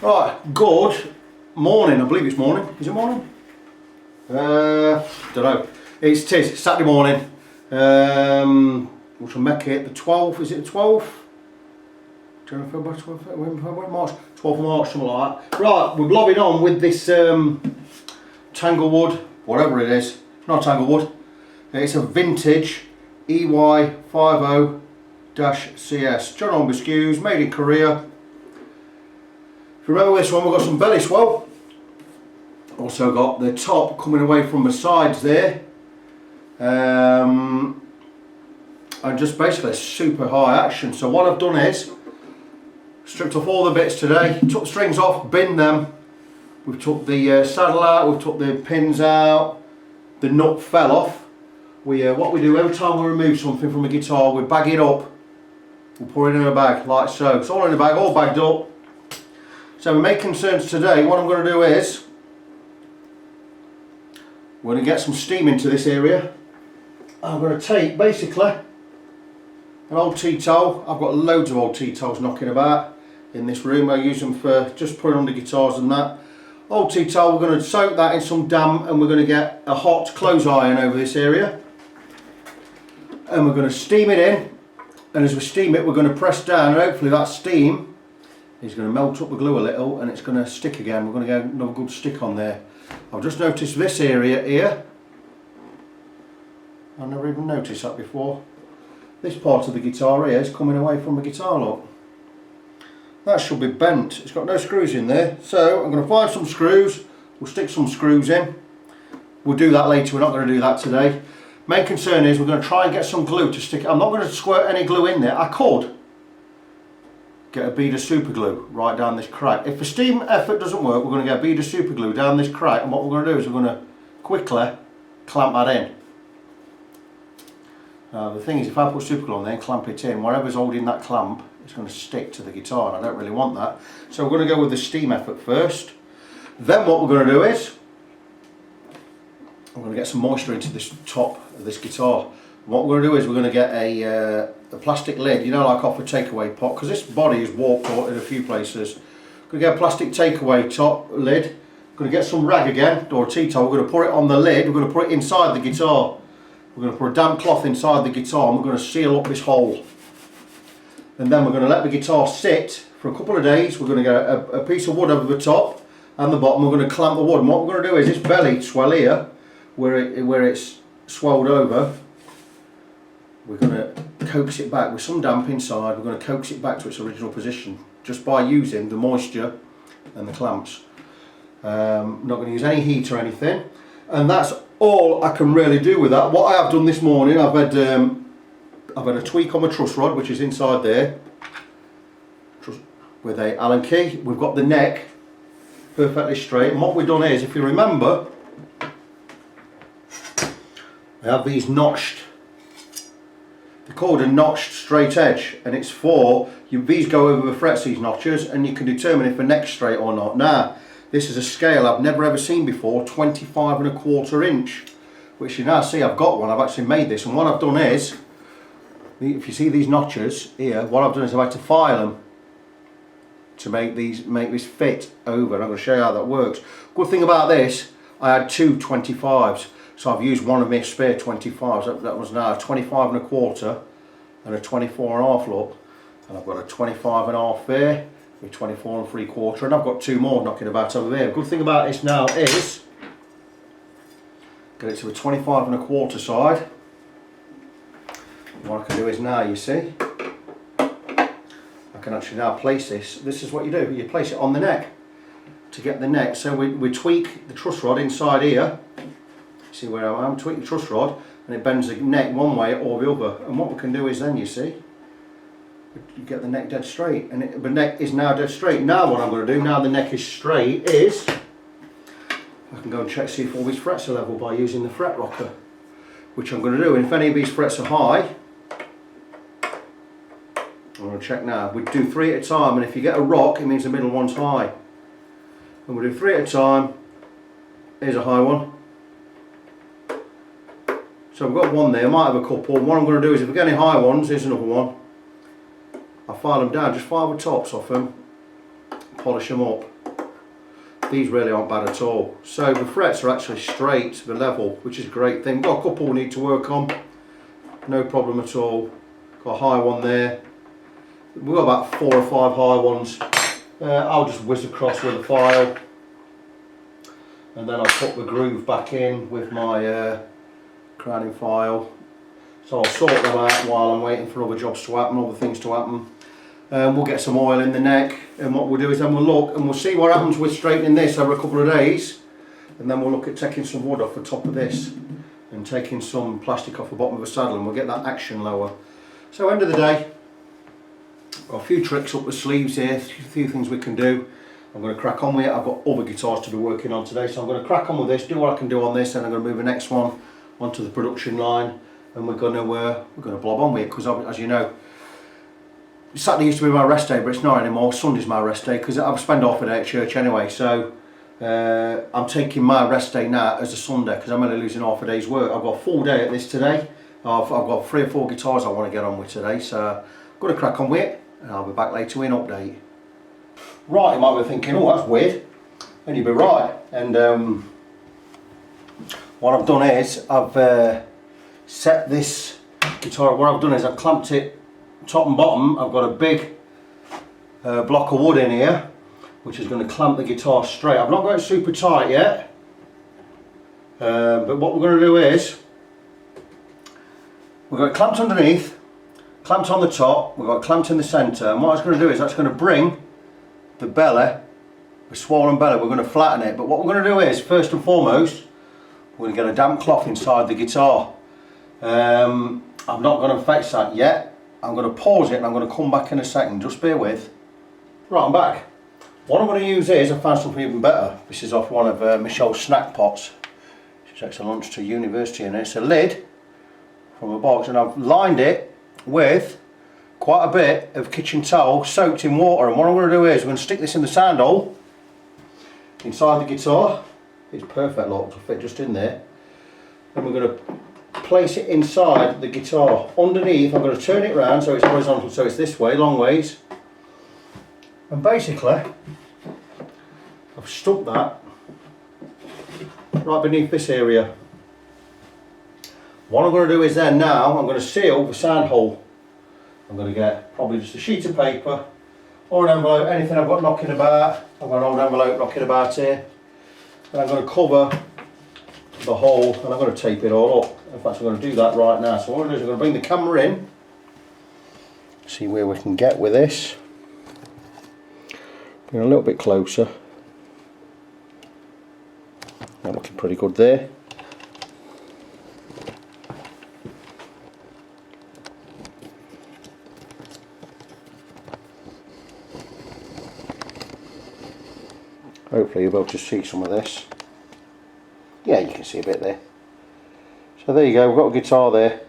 Right, good morning. I believe it's morning. Is it morning? Don't know. It's Saturday morning. Which will make it the 12th. Is it the 12th? January, February, March. 12th of March, something like that. Right, we're blobbing on with this Tanglewood, whatever it is. Not Tanglewood. It's a vintage EY50-CS. John Holmby skews, made in Korea. If you remember this one, we've got some belly swell. Also got the top coming away from the sides there. And just basically super high action. So what I've done is stripped off all the bits today, took the strings off, binned them. We've took the saddle out, we've took the pins out, the nut fell off. What we do every time we remove something from a guitar, we bag it up, we pour it in a bag like so. It's all in a bag, all bagged up. So my main concerns today, what I'm going to do is we're going to get some steam into this area. I'm going to take basically an old tea towel. I've got loads of old tea towels knocking about in this room. I use them for just putting on the guitars and that. Old tea towel, we're going to soak that in some damp and we're going to get a hot clothes iron over this area. And we're going to steam it in, and as we steam it we're going to press down, and hopefully that steam is going to melt up the glue a little and it's going to stick again. We're going to get another good stick on there. I've just noticed this area here. I never even noticed that before. This part of the guitar here is coming away from the guitar lock. That should be bent. It's got no screws in there. So I'm going to find some screws. We'll stick some screws in. We'll do that later. We're not going to do that today. Main concern is we're going to try and get some glue to stick. I'm not going to squirt any glue in there. I could get a bead of super glue right down this crack. If the steam effort doesn't work, we're going to get a bead of super glue down this crack, and what we're going to do is we're going to quickly clamp that in. The thing is, if I put super glue on there and clamp it in, whatever's holding that clamp is going to stick to the guitar, and I don't really want that. So we're going to go with the steam effort first. Then what we're going to do is I'm going to get some moisture into this top of this guitar. What we're going to do is we're going to get a plastic lid, you know, like off a takeaway pot, because this body is warped out in a few places. We're going to get a plastic takeaway top lid. We're going to get some rag again, or a tea towel. We're going to put it on the lid. We're going to put it inside the guitar. We're going to put a damp cloth inside the guitar, and we're going to seal up this hole. And then we're going to let the guitar sit for a couple of days. We're going to get a piece of wood over the top and the bottom. We're going to clamp the wood. And what we're going to do is this belly swell here, where it's swelled over, we're going to coax it back with some damp inside. We're going to coax it back to its original position just by using the moisture and the clamps. I'm not going to use any heat or anything, and that's all I can really do with that. What I have done this morning, I've had a tweak on my truss rod, which is inside there, with a Allen key. We've got the neck perfectly straight, and what we've done is, if you remember, I have these notched. They're called a notched straight edge, and it's for these go over the frets, these notches, and you can determine if the neck's straight or not. Now, this is a scale I've never ever seen before, 25¼ inch, which you now see I've got one. I've actually made this, and what I've done is, if you see these notches here, what I've done is I've had to file them to make this fit over, and I'm going to show you how that works. Good thing about this, I had two 25s. So I've used one of my spare 25s. That was now a 25¼ and a 24½, look. And I've got a 25½ there with 24¾ and I've got two more knocking about over there. The good thing about this now is get it to a 25¼ side. And what I can do is now, you see, I can actually now place this. This is what you do. You place it on the neck to get the neck. So we tweak the truss rod inside here. See where I am, tweak the truss rod, and it bends the neck one way or the other. And what we can do is then, you see, you get the neck dead straight, and the neck is now dead straight. Now what I'm going to do, now the neck is straight, is I can go and check, see if all these frets are level by using the fret rocker, which I'm going to do. And if any of these frets are high, I'm going to check now. We do 3 at a time, and if you get a rock, it means the middle one's high. And we'll do 3 at a time. Here's a high one. So I've got one there, I might have a couple. What I'm going to do is, if we get any high ones, here's another one. I file them down, just file the tops off them, polish them up. These really aren't bad at all. So the frets are actually straight, the level, which is a great thing. Got a couple we need to work on, no problem at all. Got a high one there. We've got about 4 or 5 high ones. I'll just whiz across with a file, and then I'll put the groove back in with my crowning file. So I'll sort them out while I'm waiting for other jobs to happen, other things to happen. We'll get some oil in the neck, and what we'll do is then we'll look and we'll see what happens with straightening this over a couple of days, and then we'll look at taking some wood off the top of this and taking some plastic off the bottom of the saddle, and we'll get that action lower. So end of the day, got a few tricks up the sleeves here, a few things we can do. I'm going to crack on with it. I've got other guitars to be working on today, so I'm going to crack on with this, do what I can do on this, and I'm going to move the next one onto the production line, and we're going to blob on with it, because as you know, Saturday used to be my rest day, but it's not anymore. Sunday's my rest day because I spend half a day at church anyway. So I'm taking my rest day now as a Sunday because I'm only losing half a day's work. I've got a full day at this today. I've got 3 or 4 guitars I want to get on with today, so I'm going to crack on with it, and I'll be back later with an update. Right, you might be thinking, oh, that's weird, and you'll be right. And what I've done is I've set this guitar. What I've done is I've clamped it top and bottom. I've got a big block of wood in here which is going to clamp the guitar straight. I've not got it super tight yet, but what we're going to do is we've got it clamped underneath, clamped on the top, we've got it clamped in the centre, and what it's going to do is that's going to bring the belly, the swollen belly, we're going to flatten it. But what we're going to do is, first and foremost, we're going to get a damp cloth inside the guitar. I'm not going to fix that yet. I'm going to pause it and I'm going to come back in a second, just bear with. Right, I'm back. What I'm going to use is, I found something even better. This is off one of Michelle's snack pots. She takes her lunch to university, and it's a lid from a box, and I've lined it with quite a bit of kitchen towel soaked in water. And what I'm going to do is, we're going to stick this in the sound hole inside the guitar. It's perfect, look, to fit just in there. And we're going to place it inside the guitar. Underneath, I'm going to turn it round so it's horizontal, so it's this way, long ways. And basically, I've stuck that right beneath this area. What I'm going to do is then now, I'm going to seal the sound hole. I'm going to get probably just a sheet of paper or an envelope, anything I've got knocking about. I've got an old envelope knocking about here. And I'm going to cover the hole, and I'm going to tape it all up. In fact, I'm going to do that right now. So what I'm going to do is I'm going to bring the camera in, see where we can get with this. Bring it a little bit closer. Not looking pretty good there. Hopefully you'll be able to see some of this. Yeah, you can see a bit there. So there you go, we've got a guitar there.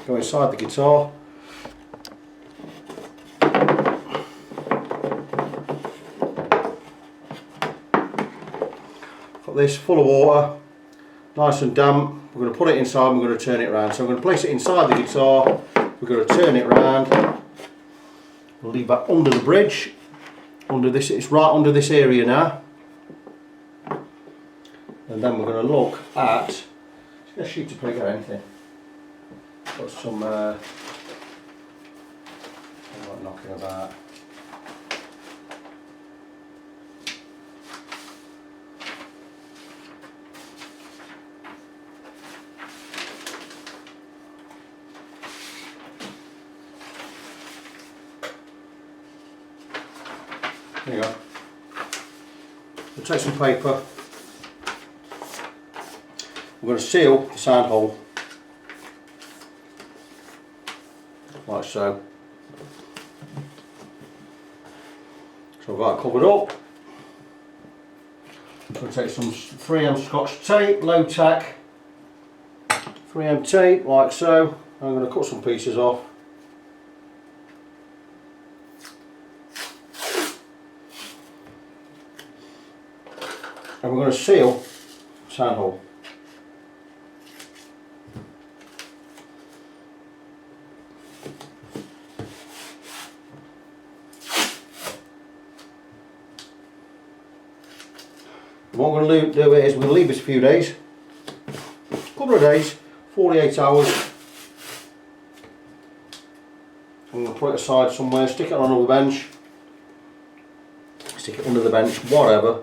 Go inside the guitar. Got this full of water, nice and damp. We're going to put it inside and we're going to turn it around. So I'm going to place it inside the guitar, we're going to turn it around. We'll leave that under the bridge. Under this, it's right under this area now, and then we're going to look at, just get a sheet of paper or anything, got some I'm not knocking about. There you go. We'll take some paper. We're going to seal the sound hole like so. So I've got it covered up. I'm going to take some 3M Scotch tape, low tack 3M tape like so. I'm going to cut some pieces off. And we're going to seal the sound hole. What we're going to do is we're going to leave this a few days, a couple of days, 48 hours. I'm going to put it aside somewhere, stick it on another bench, stick it under the bench, whatever.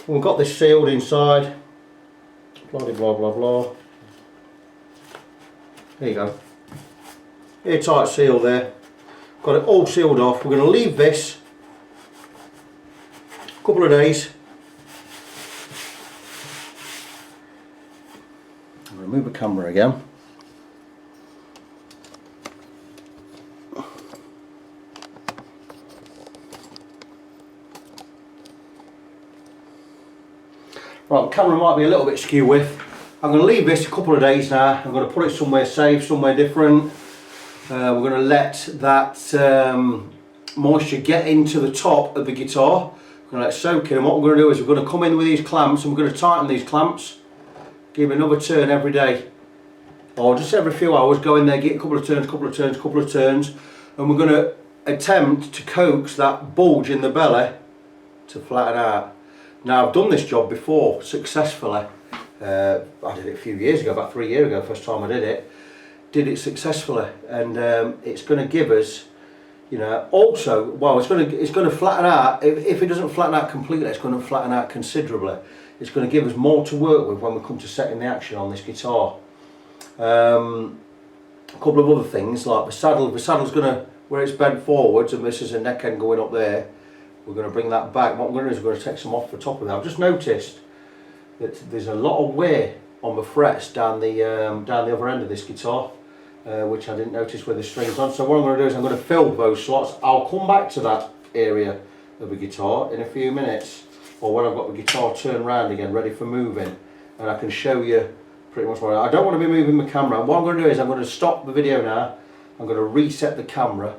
We've got this sealed inside, blah blah blah blah. There you go, airtight seal there. Got it all sealed off. We're going to leave this a couple of days. I'm going to move the camera again. Right, the camera might be a little bit skew with. I'm going to leave this a couple of days now. I'm going to put it somewhere safe, somewhere different. We're going to let that moisture get into the top of the guitar. We're going to let it soak in, and what we're going to do is we're going to come in with these clamps and we're going to tighten these clamps. Give it another turn every day, or just every few hours. Go in there, get a couple of turns, couple of turns, couple of turns, and we're going to attempt to coax that bulge in the belly to flatten out. Now, I've done this job before successfully. I did it a few years ago, about 3 years ago, first time I did it successfully, and it's going to give us, you know, also, well, it's going to flatten out. If it doesn't flatten out completely, it's going to flatten out considerably. It's going to give us more to work with when we come to setting the action on this guitar. A couple of other things, like the saddle's going to, where it's bent forwards, and this is a neck end going up there. We're going to bring that back. What we're going to do is we're going to take some off the top of that. I've just noticed that there's a lot of wear on the frets down the other end of this guitar, which I didn't notice with the strings on. So what I'm going to do is I'm going to fill those slots. I'll come back to that area of the guitar in a few minutes, or when I've got the guitar turned around again, ready for moving, and I can show you pretty much what I don't want to be moving the camera. What I'm going to do is I'm going to stop the video now. I'm going to reset the camera.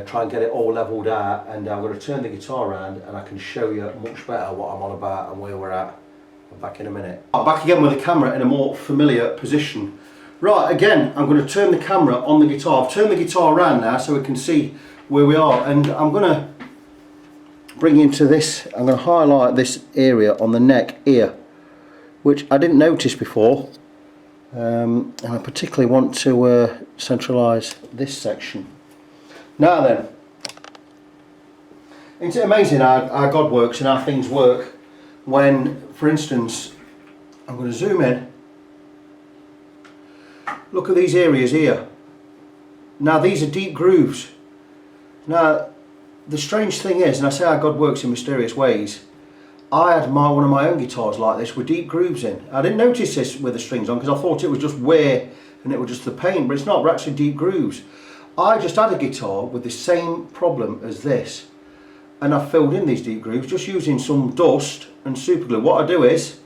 Try and get it all leveled out, and I'm going to turn the guitar around and I can show you much better what I'm on about and where we're at. I'm back in a minute. I'm back again with the camera in a more familiar position. Right, again, I'm going to turn the camera on the guitar. I've turned the guitar around now so we can see where we are, and I'm going to bring you into this. I'm going to highlight this area on the neck here, which I didn't notice before, and I particularly want to centralise this section. Now then, isn't it amazing how God works and how things work when, for instance, I'm going to zoom in, look at these areas here. Now these are deep grooves. Now the strange thing is, and I say how God works in mysterious ways, I had one of my own guitars like this with deep grooves in. I didn't notice this with the strings on because I thought it was just wear and it was just the paint, but it's not, we're actually deep grooves. I just had a guitar with the same problem as this, and I filled in these deep grooves just using some dust and super glue. What I do is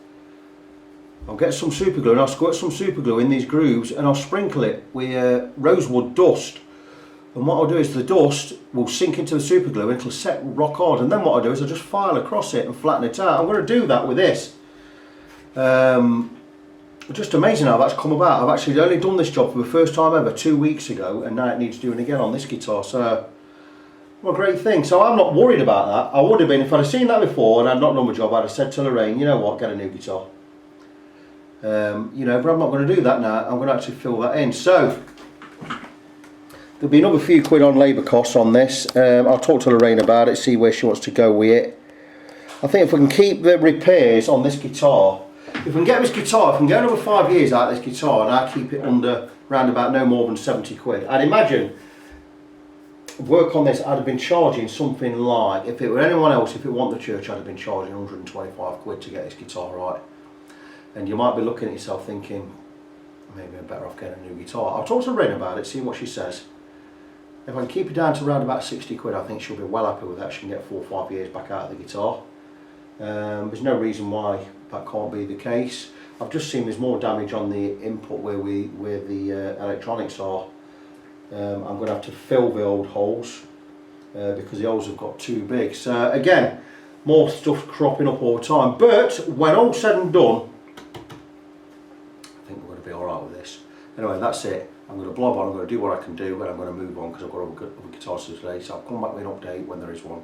I'll get some super glue and I'll squirt some super glue in these grooves and I'll sprinkle it with rosewood dust, and what I'll do is the dust will sink into the super glue and it'll set rock hard, and then what I do is I just file across it and flatten it out. I'm going to do that with this. Just amazing how that's come about. I've actually only done this job for the first time ever 2 weeks ago, and now it needs doing again on this guitar. So, what a great thing. So I'm not worried about that. I would have been if I'd have seen that before and I'd not done my job. I'd have said to Lorraine, you know what, get a new guitar. You know, but I'm not going to do that now. I'm going to actually fill that in. So there'll be another few quid on labour costs on this. I'll talk to Lorraine about it, see where she wants to go with it. I think if we can keep the repairs on this guitar, if we can get this guitar, if we can get another 5 years out of this guitar and I keep it under round about no more than 70 quid, I'd imagine work on this I'd have been charging something like, if it were anyone else, if it wasn't the church, I'd have been charging 125 quid to get this guitar right. And you might be looking at yourself thinking, maybe I'm better off getting a new guitar. I'll talk to Rin about it, see what she says. If I can keep it down to around about 60 quid, I think she'll be well happy with that. She can get 4 or 5 years back out of the guitar. There's no reason why that can't be the case. I've just seen there's more damage on the input where the electronics are. I'm going to have to fill the old holes because the holes have got too big. So again, more stuff cropping up all the time. But when all said and done, I think we're going to be alright with this. Anyway, that's it. I'm going to blob on, I'm going to do what I can do, and I'm going to move on because I've got other guitars today. So I'll come back with an update when there is one.